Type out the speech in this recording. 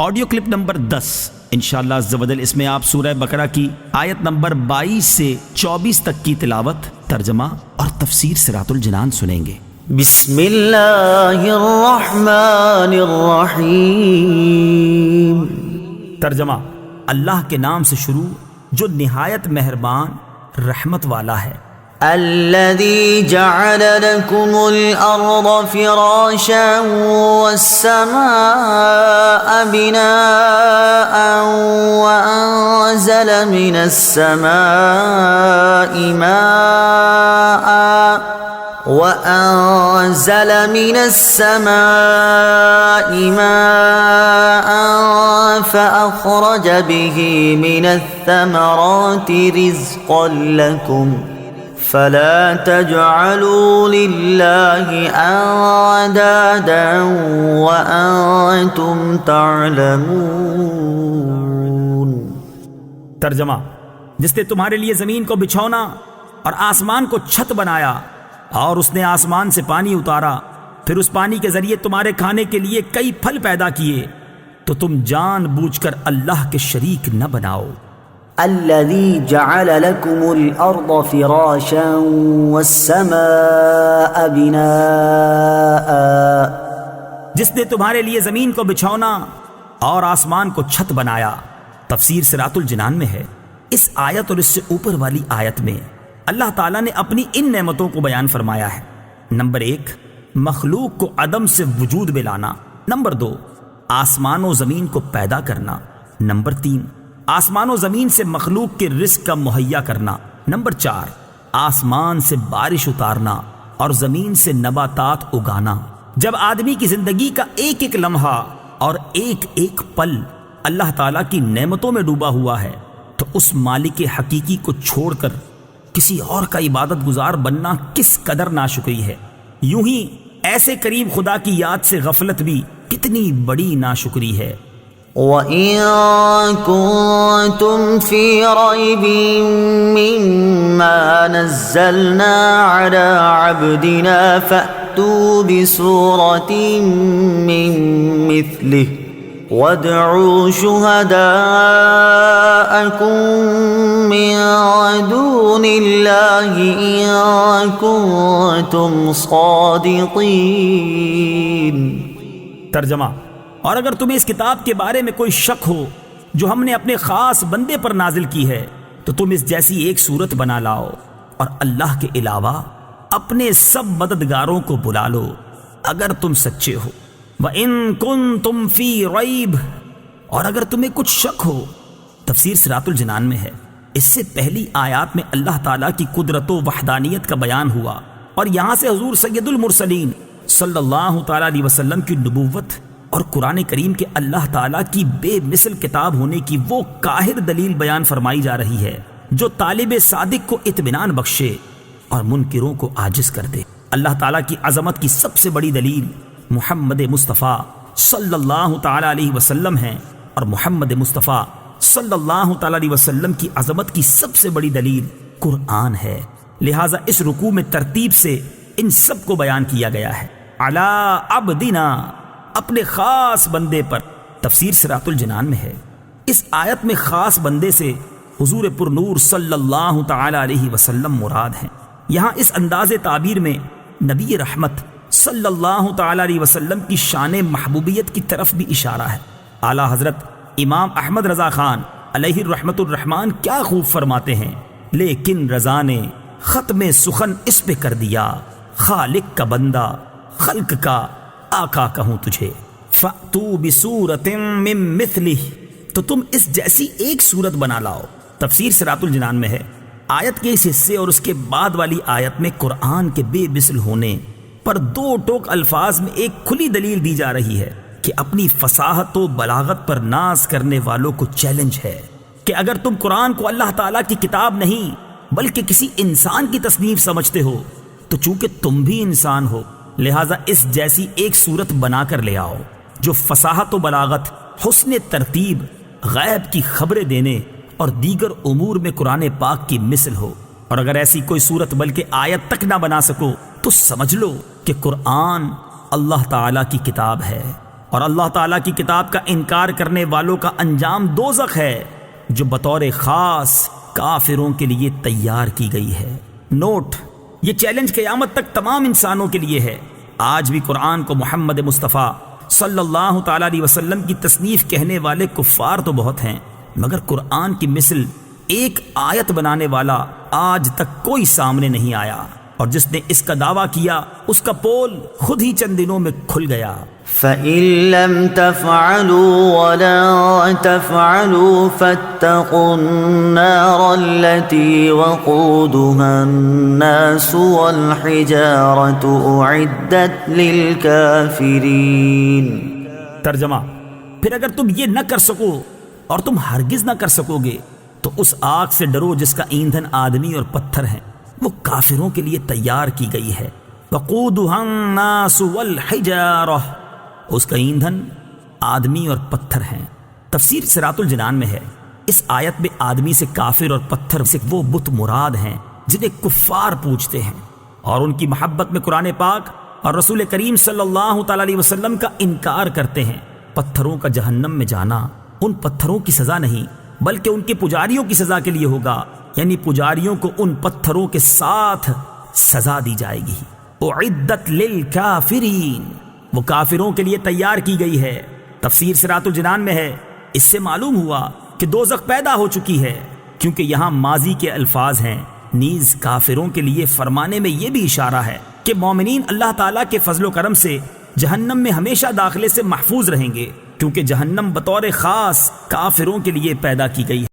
Audio clip number 10 انشاءاللہ عز و جل اس میں آپ سورہ بقرہ کی آیت نمبر 22 سے 24 تک کی تلاوت، ترجمہ اور تفسیر صراط الجنان سنیں گے۔ بسم اللہ الرحمن الرحیم۔ ترجمہ: اللہ کے نام سے شروع جو نہایت مہربان رحمت والا ہے۔ الذي جعل لكم الأرض فراشا والسماء بناء وأنزل من السماء ماء فأخرج به من الثمرات رزقا لكم فلا تجعلوا لله أندادا وأنتم تعلمون۔ ترجمہ: جس نے تمہارے لیے زمین کو بچھونا اور آسمان کو چھت بنایا، اور اس نے آسمان سے پانی اتارا، پھر اس پانی کے ذریعے تمہارے کھانے کے لیے کئی پھل پیدا کیے، تو تم جان بوجھ کر اللہ کے شریک نہ بناؤ۔ الذي جعل لكم الأرض فراشا والسماء بناء، جس نے تمہارے لیے زمین کو بچھونا اور آسمان کو چھت بنایا۔ تفسیر صراط الجنان میں ہے، اس آیت اور اس سے اوپر والی آیت میں اللہ تعالیٰ نے اپنی ان نعمتوں کو بیان فرمایا ہے۔ نمبر 1، مخلوق کو عدم سے وجود میں لانا۔ نمبر 2، آسمان و زمین کو پیدا کرنا۔ نمبر 3، آسمان و زمین سے مخلوق کے رزق کا مہیا کرنا۔ نمبر 4، آسمان سے بارش اتارنا اور زمین سے نباتات اگانا۔ جب آدمی کی زندگی کا ایک ایک لمحہ اور ایک ایک پل اللہ تعالیٰ کی نعمتوں میں ڈوبا ہوا ہے، تو اس مالک حقیقی کو چھوڑ کر کسی اور کا عبادت گزار بننا کس قدر ناشکری ہے۔ یوں ہی ایسے قریب خدا کی یاد سے غفلت بھی کتنی بڑی ناشکری ہے۔ وَإِن كُنتُمْ فِي رَيْبٍ مِّمَّا نَزَّلْنَا عَلَىٰ عَبْدِنَا فَأْتُوا بِسُورَةٍ مِّن مِّثْلِهِ وَادْعُوا شُهَدَاءَكُم مِّن دُونِ اللَّهِ إِن كُنتُمْ صَادِقِينَ۔ ترجمہ: اور اگر تمہیں اس کتاب کے بارے میں کوئی شک ہو جو ہم نے اپنے خاص بندے پر نازل کی ہے، تو تم اس جیسی ایک صورت بنا لاؤ اور اللہ کے علاوہ اپنے سب مددگاروں کو بلا لو اگر تم سچے ہو۔ وَإِن كُنتُمْ فِي رَيْبٍ، اور اگر تمہیں کچھ شک ہو۔ تفسیر صراط الجنان میں ہے، اس سے پہلی آیات میں اللہ تعالیٰ کی قدرت و وحدانیت کا بیان ہوا، اور یہاں سے حضور سید المرسلین صلی اللہ تعالیٰ علیہ وسلم کی نبوت اور قرآن کریم کے اللہ تعالیٰ کی بے مثل کتاب ہونے کی وہ قاہر دلیل بیان فرمائی جا رہی ہے جو طالب صادق کو اطمینان بخشے اور منکروں کو عاجز کر دے۔ اللہ تعالیٰ کی عظمت کی سب سے بڑی دلیل محمد مصطفیٰ صلی اللہ تعالیٰ علیہ وسلم ہیں، اور محمد مصطفیٰ صلی اللہ تعالیٰ علیہ وسلم کی عظمت کی سب سے بڑی دلیل قرآن ہے۔ لہٰذا اس رکوع میں ترتیب سے ان سب کو بیان کیا گیا ہے۔ علی عبدنا، اپنے خاص بندے پر۔ تفسیر صراط الجنان میں ہے، اس آیت میں خاص بندے سے حضور پر نور صلی اللہ تعالی علیہ وسلم مراد ہیں۔ یہاں اس انداز تعبیر میں نبی رحمت صلی اللہ تعالی علیہ وسلم کی شان محبوبیت کی طرف بھی اشارہ ہے۔ اعلیٰ حضرت امام احمد رضا خان علیہ الرحمت الرحمان کیا خوب فرماتے ہیں، لیکن رضا نے ختم سخن اس پہ کر دیا، خالق کا بندہ خلق کا آقا کہوں تجھے۔ فَأْتُوا بِسُورَةٍ مِّن مِّثْلِهِ، تو تم اس جیسی ایک صورت بنا لاؤ۔ تفسیر صراط الجنان میں ہے، آیت کے اس حصے اور اس کے بعد والی آیت میں قرآن کے بے مثل ہونے پر دو ٹوک الفاظ میں ایک کھلی دلیل دی جا رہی ہے کہ اپنی فصاحت و بلاغت پر ناز کرنے والوں کو چیلنج ہے کہ اگر تم قرآن کو اللہ تعالیٰ کی کتاب نہیں بلکہ کسی انسان کی تصنیف سمجھتے ہو، تو چونکہ تم بھی انسان ہو، لہٰذا اس جیسی ایک صورت بنا کر لے آؤ جو فصاحت و بلاغت، حسن ترتیب، غیب کی خبریں دینے اور دیگر امور میں قرآن پاک کی مثل ہو۔ اور اگر ایسی کوئی صورت بلکہ آیت تک نہ بنا سکو تو سمجھ لو کہ قرآن اللہ تعالیٰ کی کتاب ہے، اور اللہ تعالیٰ کی کتاب کا انکار کرنے والوں کا انجام دوزخ ہے جو بطور خاص کافروں کے لیے تیار کی گئی ہے۔ نوٹ: یہ چیلنج قیامت تک تمام انسانوں کے لیے ہے۔ آج بھی قرآن کو محمد مصطفیٰ صلی اللہ تعالیٰ علیہ وسلم کی تصنیف کہنے والے کفار تو بہت ہیں، مگر قرآن کی مثل ایک آیت بنانے والا آج تک کوئی سامنے نہیں آیا، اور جس نے اس کا دعویٰ کیا اس کا پول خود ہی چند دنوں میں کھل گیا۔ فَإِن لَّمْ تَفْعَلُوا وَلَن تَفْعَلُوا فَاتَّقُوا النَّارَ الَّتِي وَقُودُهَا النَّاسُ وَالْحِجَارَةُ أُعِدَّتْ لِلْكَافِرِينَ۔ ترجمہ: پھر اگر تم یہ نہ کر سکو اور تم ہرگز نہ کر سکو گے تو اس آگ سے ڈرو جس کا ایندھن آدمی اور پتھر ہیں، وہ کافروں کے لیے تیار کی گئی ہے۔ وَقُودُهَا النَّاسُ وَالْحِجَارَةُ، اس کا ایندھن آدمی اور پتھر ہیں۔ تفسیر صراط الجنان میں ہے، اس آیت میں آدمی سے کافر اور پتھر سے وہ بت مراد ہیں جنہیں کفار پوجتے ہیں، اور ان کی محبت میں قرآن پاک اور رسول کریم صلی اللہ تعالیٰ علیہ وسلم کا انکار کرتے ہیں۔ پتھروں کا جہنم میں جانا ان پتھروں کی سزا نہیں بلکہ ان کے پجاریوں کی سزا کے لیے ہوگا، یعنی پجاریوں کو ان پتھروں کے ساتھ سزا دی جائے گی۔ اعدت للکافرین، وہ کافروں کے لیے تیار کی گئی ہے۔ تفسیر صراط الجنان میں ہے، اس سے معلوم ہوا کہ دوزخ پیدا ہو چکی ہے، کیونکہ یہاں ماضی کے الفاظ ہیں۔ نیز کافروں کے لیے فرمانے میں یہ بھی اشارہ ہے کہ مومنین اللہ تعالیٰ کے فضل و کرم سے جہنم میں ہمیشہ داخلے سے محفوظ رہیں گے، کیونکہ جہنم بطور خاص کافروں کے لیے پیدا کی گئی ہے۔